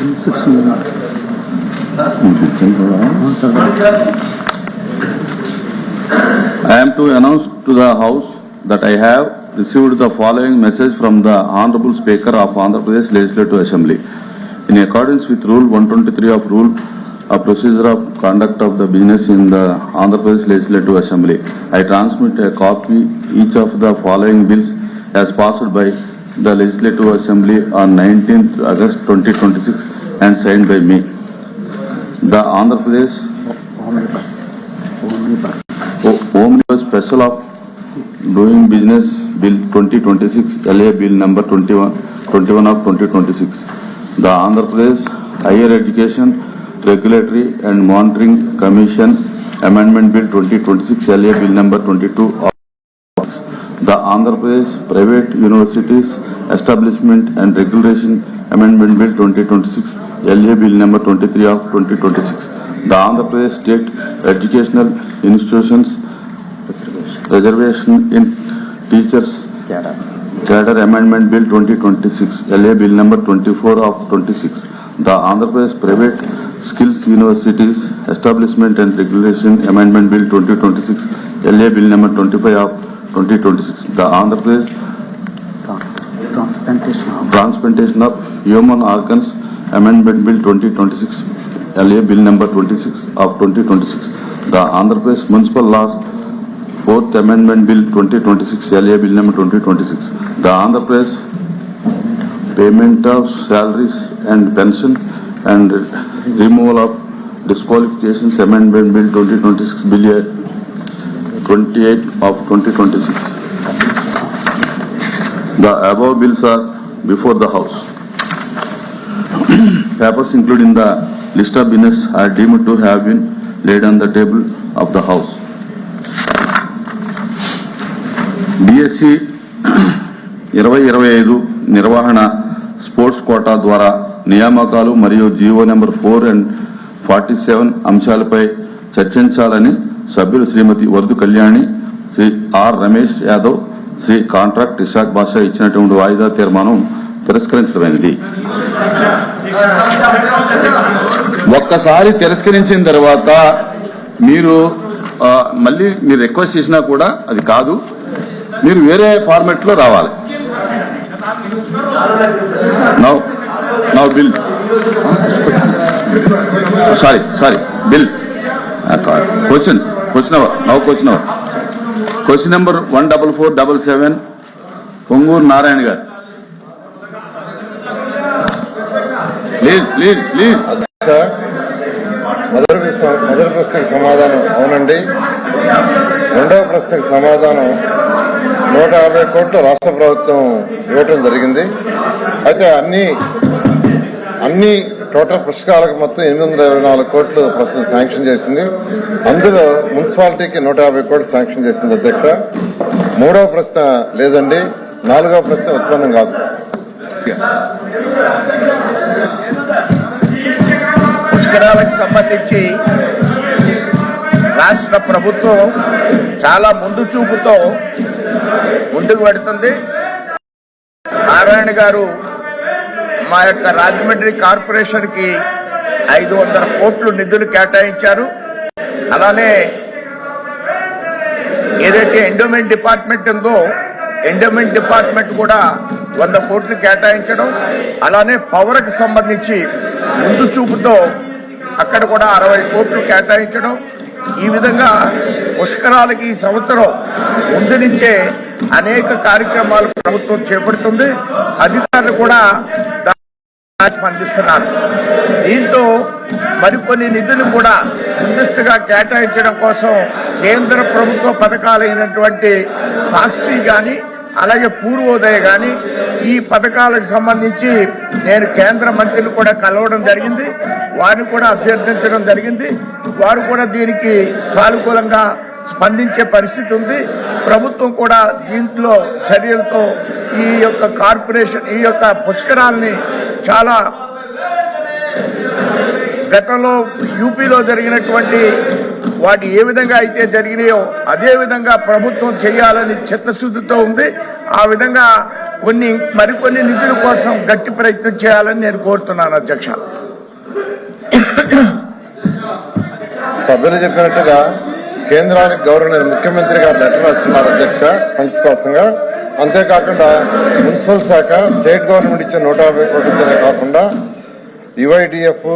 I am to announce to the House that I have received the following message from the Honorable Speaker of Andhra Pradesh Legislative Assembly. In accordance with Rule 123 of Rule of Procedure of Conduct of the Business in the Andhra Pradesh Legislative Assembly, I transmit a copy each of the following bills as passed by the Legislative Assembly on 19th August 2026 and signed by me. The Andhra Pradesh Omnibus Special of Doing Business Bill 2026, LA Bill number 21 of 2026. The Andhra Pradesh Higher Education Regulatory and Monitoring Commission Amendment Bill 2026, LA Bill number 22 of the Andhra Pradesh Private Universities Establishment and Regulation Amendment Bill 2026, LA Bill number 23 of 2026. The Andhra Pradesh State Educational Institutions Reservation in Teachers Cadre Amendment Bill 2026, LA Bill number 24 of 26. The Andhra Pradesh Private Skills Universities Establishment and Regulation Amendment Bill 2026, LA Bill number 25 of 2026. The Andhra Pradesh Transplantation of Human Organs Amendment Bill 2026, LA Bill number 26 of 2026. The Andhra Pradesh Municipal Laws 4th Amendment Bill 2026, LA Bill number 2026. The Andhra Pradesh Payment of Salaries and Pension and Removal of Disqualifications Amendment Bill 2026, Bill 28 of 2026. The above bills are before the House. Papers included in the list of business are deemed to have been laid on the table of the House. BSc 2025 నిర్వహణ sports quota ద్వారా నియామకాలు మరియు GO number 4 and 47 అంశాలపై చర్చించాలని సభ్యులు శ్రీమతి వరదు Kalyani, Shri are Ramesh Yadav, Shri contract Ishaq బాషా ఇచ్చినటువంటి వాయిదా తీర్మానం తిరస్కరించడమైనది. ఒక్కసారి తిరస్కరించిన తర్వాత మీరు మళ్ళీ మీరు రిక్వెస్ట్ చేసినా కూడా అది కాదు, మీరు వేరే ఫార్మాట్ లో రావాలి. Now bills sorry bills question number 14477 Ponguru Narayana గారు. ప్లీజ్ మొదటి ప్రశ్నకు సమాధానం అవునండి. రెండవ ప్రశ్నకు సమాధానం 150 కోట్లు రాష్ట్ర ప్రభుత్వం ఇవ్వటం జరిగింది. అయితే అన్ని టోటల్ పుస్తకాలకు మొత్తం 824 కోట్లు ప్రస్తుతం శాంక్షన్ చేసింది. అందులో మున్సిపాలిటీకి 150 కోట్లు శాంక్షన్ చేసింది అధ్యక్ష. మూడవ ప్రశ్న లేదండి. నాలుగవ ప్రశ్న ఉత్పన్నం కాదు. పుష్కరాలకు సంబంధించి రాష్ట్ర ప్రభుత్వం చాలా ముందు చూపుతో ముందుకు పెడుతుంది. నారాయణ గారు మా యొక్క రాజమండ్రి కార్పొరేషన్ కి 500 కోట్లు నిధులు కేటాయించారు. అలానే ఏదైతే ఎండోమెంట్ డిపార్ట్మెంట్ ఉందో ఎండోమెంట్ డిపార్ట్మెంట్ కూడా 100 కోట్లు కేటాయించడం, అలానే పవర్ కి సంబంధించి ముందు చూపుతో అక్కడ కూడా 60 కోట్లు కేటాయించడం. ఈ విధంగా పుష్కరాలకి ఈ సంవత్సరం ముందు నుంచే అనేక కార్యక్రమాలు ప్రభుత్వం చేపడుతుంది. అధికారులు కూడా స్పందిస్తున్నారు. దీంతో మరికొన్ని నిధులు కూడా ముందస్తుగా కేటాయించడం కోసం కేంద్ర ప్రభుత్వ పథకాలైనటువంటి సాక్షి గాని అలాగే పూర్వోదయ గాని ఈ పథకాలకు సంబంధించి నేను కేంద్ర మంత్రులు కూడా కలవడం జరిగింది. వారిని కూడా అభ్యర్థించడం జరిగింది. వారు కూడా దీనికి సానుకూలంగా స్పందించే పరిస్థితి ఉంది. ప్రభుత్వం కూడా దీంట్లో చర్యలతో ఈ యొక్క కార్పొరేషన్ ఈ యొక్క పుష్కరాల్ని చాలా గతంలో యూపీలో జరిగినటువంటి వాటి ఏ విధంగా అయితే జరిగినాయో అదే విధంగా ప్రభుత్వం చేయాలని చిత్తశుద్ధితో ఉంది. ఆ విధంగా మరికొన్ని నిధుల కోసం గట్టి ప్రయత్నం చేయాలని నేను కోరుతున్నాను అధ్యక్ష. సభ్యులు చెప్పినట్టుగా కేంద్రానికి గౌరవ ముఖ్యమంత్రి గారు లెటర్ రాస్తున్నారు అధ్యక్ష ఫండ్స్ కోసంగా. అంతేకాకుండా మున్సిపల్ శాఖ స్టేట్ గవర్నమెంట్ ఇచ్చే 150 కోట్లతోనే కాకుండా యుఐడిఎఫ్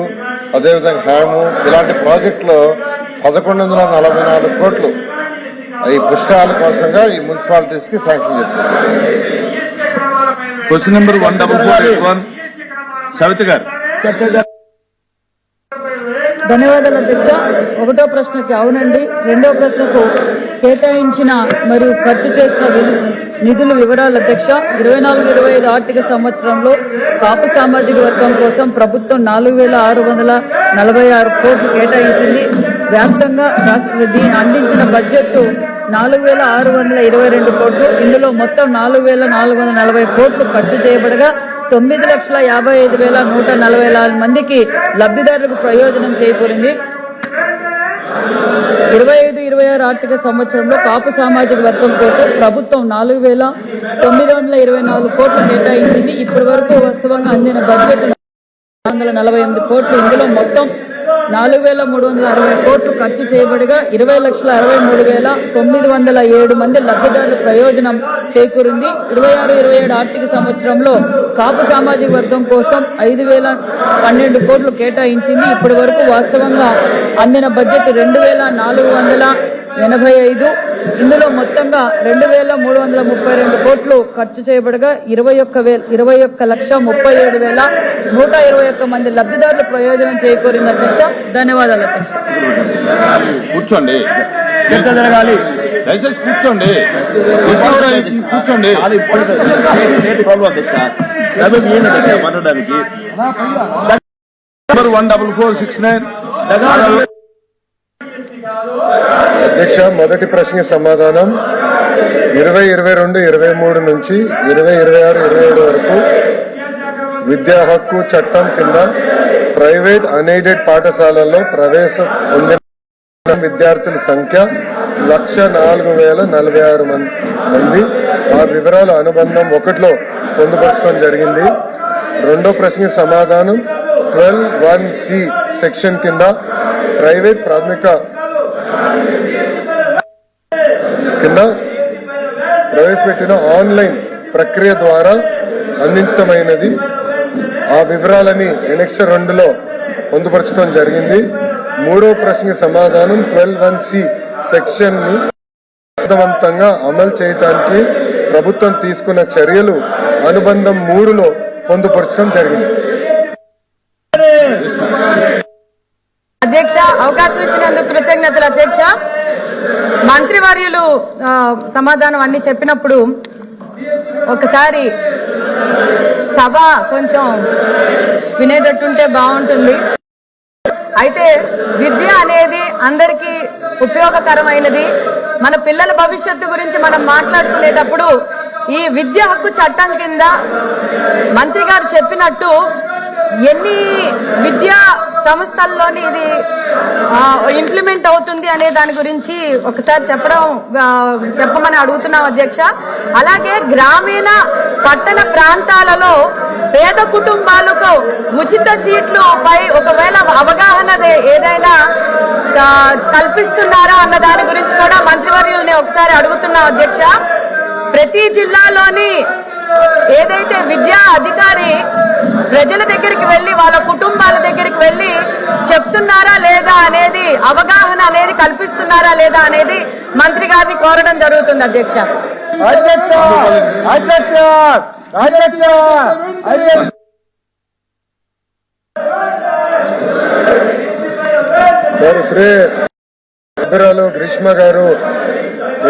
అదేవిధంగా హ్యాము ఇలాంటి ప్రాజెక్టులో 1144 కోట్లు ఈ పుష్కరాల కోసంగా ఈ మున్సిపాలిటీస్ కి శాంక్షన్ చేస్తారు. క్వశ్చన్ నెంబర్ 14481 సవిత గారు. ధన్యవాదాలు అధ్యక్ష. ఒకటో ప్రశ్నకి అవునండి, రెండో ప్రశ్నకు కేటాయించిన మరియు ఖర్చు చేసిన నిధుల వివరాలు అధ్యక్ష. 24-25 ఆర్థిక సంవత్సరంలో కాపు సామాజిక వర్గం కోసం ప్రభుత్వం 4646 కోట్లు కేటాయించింది. వ్యాప్తంగా దీని అందించిన బడ్జెట్ 4622 కోట్లు. ఇందులో మొత్తం 4440 కోట్లు ఖర్చు చేయబడగా 9,55,144 మందికి లబ్ధిదారులకు ప్రయోజనం చేకూరింది. 25-26 ఆర్థిక సంవత్సరంలో కాపు సామాజిక వర్గం కోసం ప్రభుత్వం 4,924 కోట్లు కేటాయించింది. ఇప్పటి వరకు వాస్తవంగా అందిన బడ్జెట్ 448 కోట్లు. ఇందులో మొత్తం 4,360 కోట్లు ఖర్చు చేయబడగా 20,63,907 మంది లబ్ధిదారుల ప్రయోజనం చేకూరింది. 26-27 ఆర్థిక సంవత్సరంలో కాపు సామాజిక వర్గం కోసం 5,012 కోట్లు కేటాయించింది. ఇప్పటి వరకు వాస్తవంగా అందిన బడ్జెట్ 2,485. ఇందులో మొత్తంగా 2,332 కోట్లు ఖర్చు చేయబడగా 21,37,121 మంది లబ్ధిదారుల ప్రయోజనం చేకూరింది అధ్యక్ష. ధన్యవాదాలు అధ్యక్ష. కూర్చోండి, జరగాలి. దయచేసి కూర్చోండి, కూర్చోండి. మాట్లాడడానికి నెంబర్ 14469 అధ్యక్ష, మొదటి ప్రశ్నకి సమాధానం 2022-23 నుంచి 2026-27 వరకు విద్యా హక్కు చట్టం కింద ప్రైవేట్ అన్ఎయిడెడ్ పాఠశాలల్లో ప్రవేశం పొందిన విద్యార్థుల సంఖ్య 104,046 మంది. ఆ వివరాలు అనుబంధం 1లో పొందుపరచడం జరిగింది. రెండో ప్రశ్నకి సమాధానం 12(1)(c) సెక్షన్ కింద ప్రైవేట్ ప్రాథమిక కింద ప్రవేశపెట్టిన ఆన్లైన్ ప్రక్రియ ద్వారా అందించడమైనది. ఆ వివరాలని ఎనెక్సర్ 2లో పొందుపరచడం జరిగింది. మూడో ప్రశ్నకి సమాధానం 12(1)(c) సెక్షన్ ని సమర్థవంతంగా అమలు చేయడానికి ప్రభుత్వం తీసుకున్న చర్యలు అనుబంధం 3లో పొందుపరచడం జరిగింది. అధ్యక్ష, అవకాశం ఇచ్చినందుకు కృతజ్ఞతలు అధ్యక్ష. మంత్రివర్యులు సమాధానం అన్ని చెప్పినప్పుడు ఒకసారి సభ కొంచెం వినేటట్టుంటే బాగుంటుంది. అయితే విద్య అనేది అందరికీ ఉపయోగకరమైనది. మన పిల్లల భవిష్యత్తు గురించి మనం మాట్లాడుకునేటప్పుడు ఈ విద్య హక్కు చట్టం కింద మంత్రి గారు చెప్పినట్టు ఎన్ని విద్యా సంస్థల్లోని ఇది ఇంప్లిమెంట్ అవుతుంది అనే దాని గురించి ఒకసారి చెప్పమని అడుగుతున్నాం అధ్యక్ష. అలాగే గ్రామీణ పట్టణ ప్రాంతాలలో పేద కుటుంబాలకు ఉచిత సీట్లు పై ఒకవేళ అవగాహన ఏదైనా కల్పిస్తున్నారా అన్న దాని గురించి కూడా మంత్రివర్యుల్ని ఒకసారి అడుగుతున్నాం అధ్యక్ష. ప్రతి జిల్లాలోని ఏదైతే విద్యా అధికారి ప్రజల దగ్గరికి వెళ్లి వాళ్ళ కుటుంబాల దగ్గరికి వెళ్లి చెప్తున్నారా లేదా అనేది అవగాహన అనేది కల్పిస్తున్నారా లేదా అనేది మంత్రి గారిని కోరడం జరుగుతుంది అధ్యక్ష. సార్, ఇప్పుడే అభిరాలు గ్రీష్మ గారు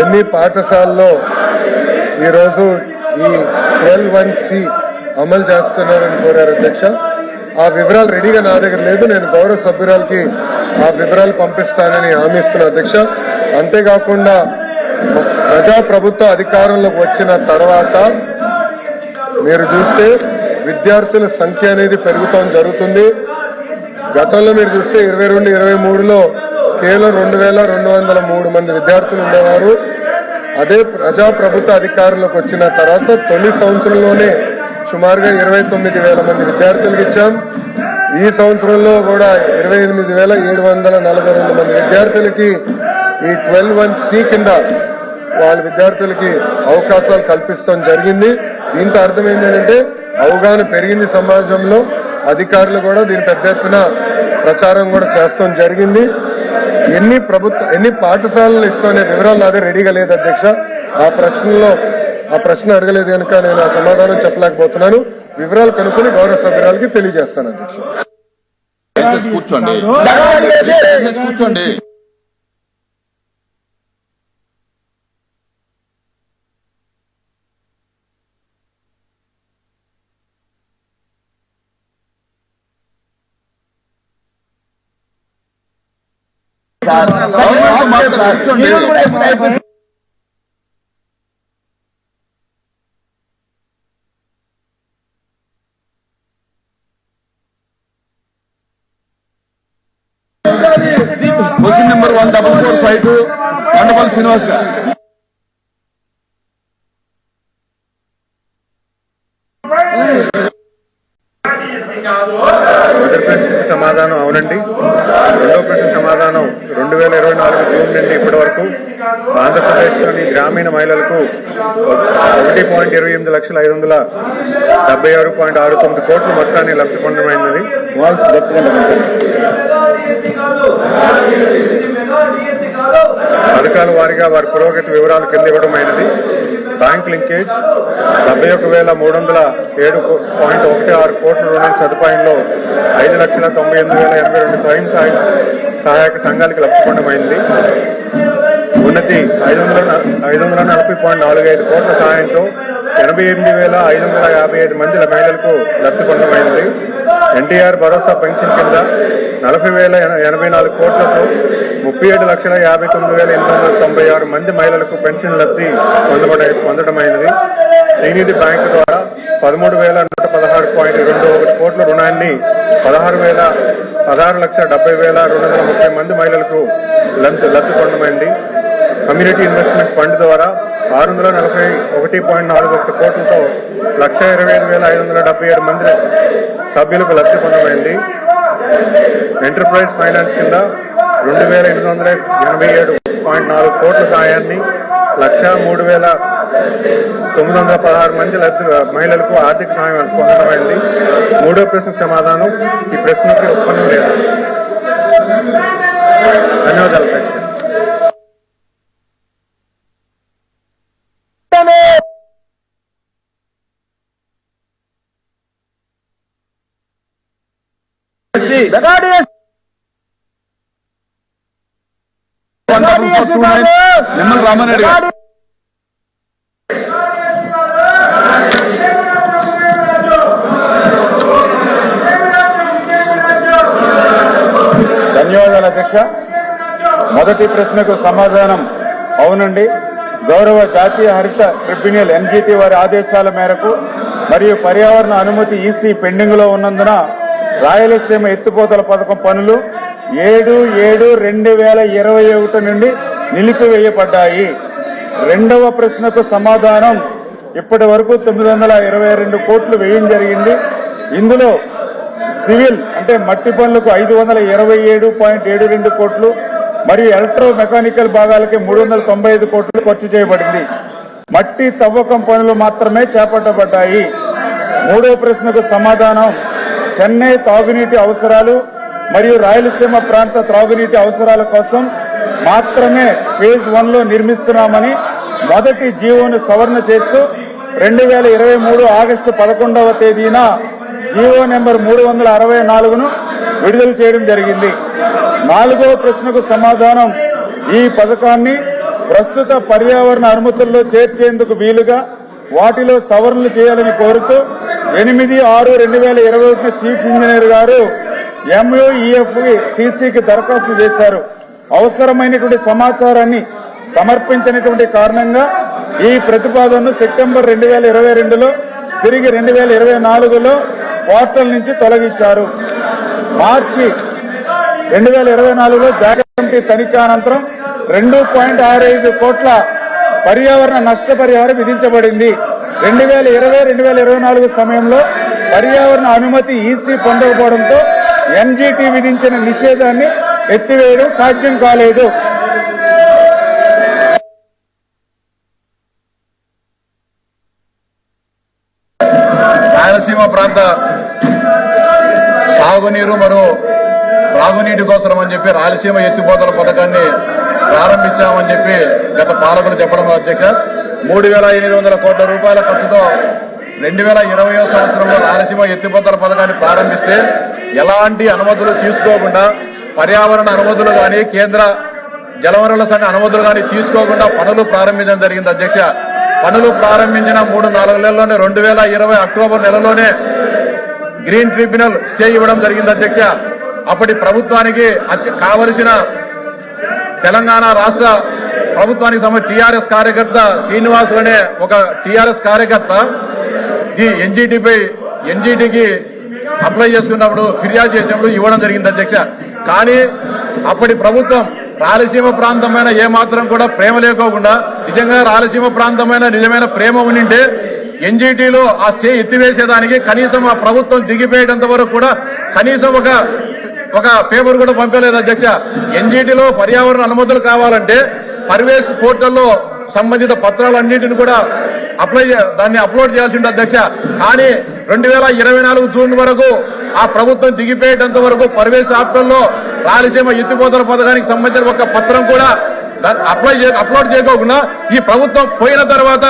ఎన్ని పాఠశాలలో ఈరోజు ఈ 12(1)(c) అమలు చేస్తున్నారని కోరారు అధ్యక్ష. ఆ వివరాలు రెడీగా నా దగ్గర లేదు. నేను గౌరవ సభ్యురాలకి ఆ వివరాలు పంపిస్తానని హామీ ఇస్తున్నా అధ్యక్ష. అంతేకాకుండా ప్రజాప్రభుత్వ అధికారంలోకి వచ్చిన తర్వాత మీరు చూస్తే విద్యార్థుల సంఖ్య అనేది పెరుగుతాం జరుగుతుంది. గతంలో మీరు చూస్తే 22-23లో కేవలం 2,203 మంది విద్యార్థులు ఉండేవారు. అదే ప్రజాప్రభుత్వ అధికారంలోకి వచ్చిన తర్వాత తొలి సంవత్సరంలోనే సుమారుగా 29,000 మంది విద్యార్థులకు ఇచ్చాం. ఈ సంవత్సరంలో కూడా 28,742 మంది విద్యార్థులకి ఈ 12(1)C కింద వాళ్ళ విద్యార్థులకి అవకాశాలు కల్పిస్తాం జరిగింది. దీంతో అర్థం ఏంటంటే అవగాహన పెరిగింది సమాజంలో. అధికారులు కూడా దీని పెద్ద ఎత్తున ప్రచారం కూడా చేస్తాం జరిగింది. ఎన్ని పాఠశాలలు ఇస్తామనే వివరాలు అదే రెడీగా లేదు అధ్యక్ష. ఆ ప్రశ్న అడగలేదు కనుక నేను ఆ సమాధానం చెప్పలేకపోతున్నాను. వివరాలు కనుక్కొని గౌరవ సభ్యురాలకి తెలియజేస్తాను అధ్యక్ష. కూర్చోండి. క్వశ్చన్ నెంబర్ 14452 కొండపల్లి శ్రీనివాస్ గారు. మొదటి ప్రశ్నకు సమాధానం అవునండి. రెండవ ప్రశ్న సమాధానం 2024 జూన్ నుండి ఇప్పటి వరకు ఆంధ్రప్రదేశ్లోని గ్రామీణ మహిళలకు 1,28,576.69 కోట్ల మొత్తాన్ని లబ్ధి పొందమైనది. పథకాల వారీగా వారి పురోగతి వివరాలు కింద ఇవ్వడమైనది. బ్యాంక్ లింకేజ్ 71,307.16 కోట్ల రుణ సదుపాయంలో 5,98,082 స్వయం సహాయక సంఘాలకు లబ్ధి పొందమైంది. ఉన్నతి 540.45 కోట్ల సహాయంతో 88,557 మంది మహిళలకు లబ్ధి పొందమైంది. ఎన్టీఆర్ భరోసా పెన్షన్ కింద 40,084 కోట్లతో 37,59,896 మంది మహిళలకు పెన్షన్ లబ్ధి పొందడమైనది. శ్రీనిధి బ్యాంకు ద్వారా 13,116.21 కోట్ల రుణాన్ని 16,70,230 మంది మహిళలకు లబ్ధి పొందమైంది. కమ్యూనిటీ ఇన్వెస్ట్మెంట్ ఫండ్ ద్వారా 641.41 కోట్లతో 1,25,577 మంది సభ్యులకు లబ్ధి పొందమైంది. ఎంటర్ప్రైజ్ ఫైనాన్స్ కింద 2,887.4 కోట్ల సాయాన్ని 1,03,916 మంది మహిళలకు ఆర్థిక సాయం పొందడమైంది. మూడో ప్రశ్నకు సమాధానం ఈ ప్రశ్నకి ఒప్పందం లేదు. ధన్యవాదాలు అధ్యక్ష. నిమ్మల రామారెడ్డి గారు. ధన్యవాదాలు అధ్యక్ష. మొదటి ప్రశ్నకు సమాధానం అవునండి. గౌరవ జాతీయ హరిత ట్రిబ్యునల్ ఎన్జీటీ వారి ఆదేశాల మేరకు మరియు పర్యావరణ అనుమతి ఈసీ పెండింగ్ లో ఉన్నందున రాయలసీమ ఎత్తిపోతల పథకం పనులు 7/7/2021 నుండి నిలిపివేయబడ్డాయి. రెండవ ప్రశ్నకు సమాధానం ఇప్పటి వరకు 922 కోట్లు వ్యయం జరిగింది. ఇందులో సివిల్ అంటే మట్టి పనులకు 527.72 కోట్లు మరియు ఎలక్ట్రో మెకానికల్ భాగాలకి 395 కోట్లు ఖర్చు చేయబడింది. మట్టి తవ్వకం పనులు మాత్రమే చేపట్టబడ్డాయి. మూడో ప్రశ్నకు సమాధానం చెన్నై తాగునీటి అవసరాలు మరియు రాయలసీమ ప్రాంత త్రాగునీటి అవసరాల కోసం మాత్రమే ఫేజ్ 1 లో నిర్మిస్తున్నామని మొదటి జీవోను సవరణ చేస్తూ 2023 ఆగస్టు 11వ తేదీన జీవో నెంబర్ 364ను విడుదల చేయడం జరిగింది. నాలుగవ ప్రశ్నకు సమాధానం ఈ పథకాన్ని ప్రస్తుత పర్యావరణ అనుమతుల్లో చేర్చేందుకు వీలుగా వాటిలో సవరణలు చేయాలని కోరుతూ 8/6/2021 చీఫ్ ఇంజనీర్ గారు MUEF-CCకి దరఖాస్తు చేశారు. అవసరమైనటువంటి సమాచారాన్ని సమర్పించినటువంటి కారణంగా ఈ ప్రతిపాదనను సెప్టెంబర్ 2022లో తిరిగి 2024లో పోర్టల్ నుంచి తొలగించారు. మార్చి 2024లో జాతీయ కమిటీ తనిఖీ అనంతరం 2.65 కోట్ల పర్యావరణ నష్టపరిహారం విధించబడింది. 2020-2024 సమయంలో పర్యావరణ అనుమతి ఈసీ పొందకపోవడంతో ఎన్జీటీ విధించిన నిషేధాన్ని ఎత్తివేయడం సాధ్యం కాలేదు. రాయలసీమ ప్రాంత సాగునీరు మరియు త్రాగునీటి కోసం అని చెప్పి రాయలసీమ ఎత్తిపోతల పథకాన్ని ప్రారంభించామని చెప్పి గత పాలకులు చెప్పడం అధ్యక్ష 3,800 కోట్ల రూపాయల ఖర్చుతో 2020 సంవత్సరంలో రాయలసీమ ఎత్తిపోతల పథకాన్ని ప్రారంభిస్తే ఎలాంటి అనుమతులు తీసుకోకుండా పర్యావరణ అనుమతులు గాని కేంద్ర జలవనరుల సంఘ అనుమతులు గాని తీసుకోకుండా పనులు ప్రారంభించడం జరిగింది అధ్యక్ష. పనులు ప్రారంభించిన 3-4 నెలల్లోనే 2020 అక్టోబర్ నెలలోనే గ్రీన్ ట్రిబ్యునల్ స్టే ఇవ్వడం జరిగింది అధ్యక్ష. అప్పటి ప్రభుత్వానికి కావలసిన తెలంగాణ రాష్ట్ర ప్రభుత్వానికి సంబంధించి టీఆర్ఎస్ కార్యకర్త శ్రీనివాసులు అనే ఒక టీఆర్ఎస్ కార్యకర్త ఈ ఎన్జీటీకి అప్లై చేసుకున్నప్పుడు ఫిర్యాదు చేసినప్పుడు ఇవ్వడం జరిగింది అధ్యక్ష. కానీ అప్పటి ప్రభుత్వం రాయలసీమ ప్రాంతమైన ఏమాత్రం కూడా ప్రేమ లేకోకుండా నిజంగా రాయలసీమ ప్రాంతమైన నిజమైన ప్రేమ ఉండింటే ఎన్జీటీలో ఆ స్టే ఎత్తివేసేదానికి కనీసం ఆ ప్రభుత్వం దిగిపోయేటంత వరకు కూడా కనీసం ఒక పేపర్ కూడా పంపలేదు అధ్యక్ష. ఎన్జీటీలో పర్యావరణ అనుమతులు కావాలంటే పరివేష్ పోర్టల్లో సంబంధిత పత్రాలన్నింటిని కూడా దాన్ని అప్లోడ్ చేయాల్సి ఉంటుంది అధ్యక్ష. కానీ 2024 జూన్ వరకు ఆ ప్రభుత్వం దిగిపోయేటంత వరకు పరివేష్ ఆప్టల్లో రాయలసీమ ఎత్తిపోతల పథకానికి సంబంధించిన ఒక పత్రం కూడా అప్లోడ్ చేయకోకుండా ఈ ప్రభుత్వం పోయిన తర్వాత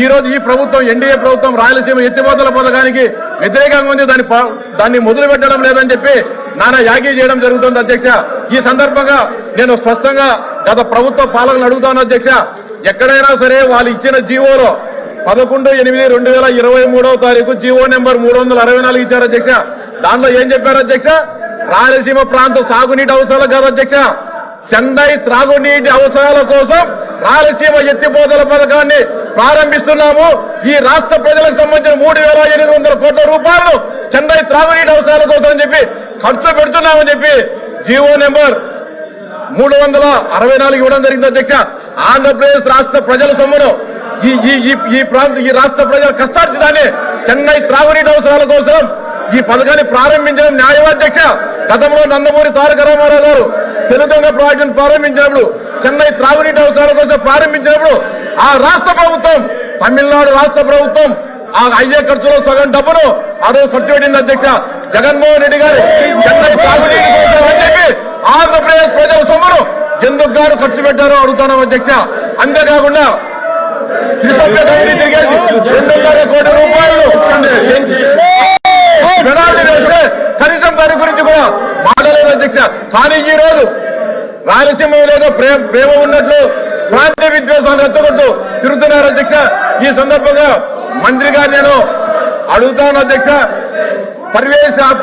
ఈ రోజు ఈ ప్రభుత్వం ఎన్డీఏ ప్రభుత్వం రాయలసీమ ఎత్తిపోతల పథకానికి వ్యతిరేకంగా ఉంది, దాన్ని మొదలు పెట్టడం లేదని చెప్పి నానా యాగీ చేయడం జరుగుతుంది అధ్యక్ష. ఈ సందర్భంగా నేను స్పష్టంగా గత ప్రభుత్వ పాలకులు అడుగుతాను అధ్యక్ష, ఎక్కడైనా సరే వాళ్ళు ఇచ్చిన జీవోలో 11/8/2023 జీవో నెంబర్ 364 ఇచ్చారు అధ్యక్ష. దానిలో ఏం చెప్పారు అధ్యక్ష? రాయలసీమ ప్రాంత సాగునీటి అవసరాలు కాదు అధ్యక్ష, చెన్నై త్రాగునీటి అవసరాల కోసం రాయలసీమ ఎత్తిపోతల పథకాన్ని ప్రారంభిస్తున్నాము. ఈ రాష్ట్ర ప్రజలకు సంబంధించిన 3,800 కోట్ల రూపాయలను చెన్నై త్రాగునీటి అవసరాల కోసం అని చెప్పి ఖర్చు పెడుతున్నామని చెప్పి జీవో నెంబర్ 364 ఇవ్వడం జరిగింది అధ్యక్ష. ఆంధ్రప్రదేశ్ రాష్ట్ర ప్రజల సొమ్మును ఈ రాష్ట్ర ప్రజల కష్టార్జితాన్ని చెన్నై త్రాగునీటి అవసరాల కోసం ఈ పథకాన్ని ప్రారంభించడం న్యాయం అధ్యక్ష. గతంలో నందమూరి తారక రామారావు గారు తెలుగుదొంగ ప్రాజెక్టును ప్రారంభించినప్పుడు చెన్నై త్రాగునీటి అవసరాల కోసం ప్రారంభించినప్పుడు ఆ రాష్ట్ర ప్రభుత్వం తమిళనాడు రాష్ట్ర ప్రభుత్వం ఆ అయ్యే ఖర్చులో సగం డబ్బును ఆ రోజు ఖర్చు పెట్టింది అధ్యక్ష. జగన్మోహన్ రెడ్డి గారు చెన్నై త్రాగునీటి కోసం అని చెప్పి ఆంధ్రప్రదేశ్ ప్రజల సొమ్మును ఎందుకు గారు ఖర్చు పెట్టారో అడుగుతున్నాం అధ్యక్ష. అంతేకాకుండా తిరిగేసి 2.5 కోట్ల రూపాయలు పెనాల్టీ వేస్తే కనీసం దాని గురించి కూడా మాట్లాడలేదు అధ్యక్ష. కానీ ఈ రోజు రాయలసీమ లేదో ప్రేమ ఉన్నట్లు ప్రాంతీయ విద్వేషాలు రెచ్చగొడుతూ తిరుగుతున్నారు అధ్యక్ష. ఈ సందర్భంగా మంత్రి గారు నేను అడుగుతాను అధ్యక్ష, పరివేశ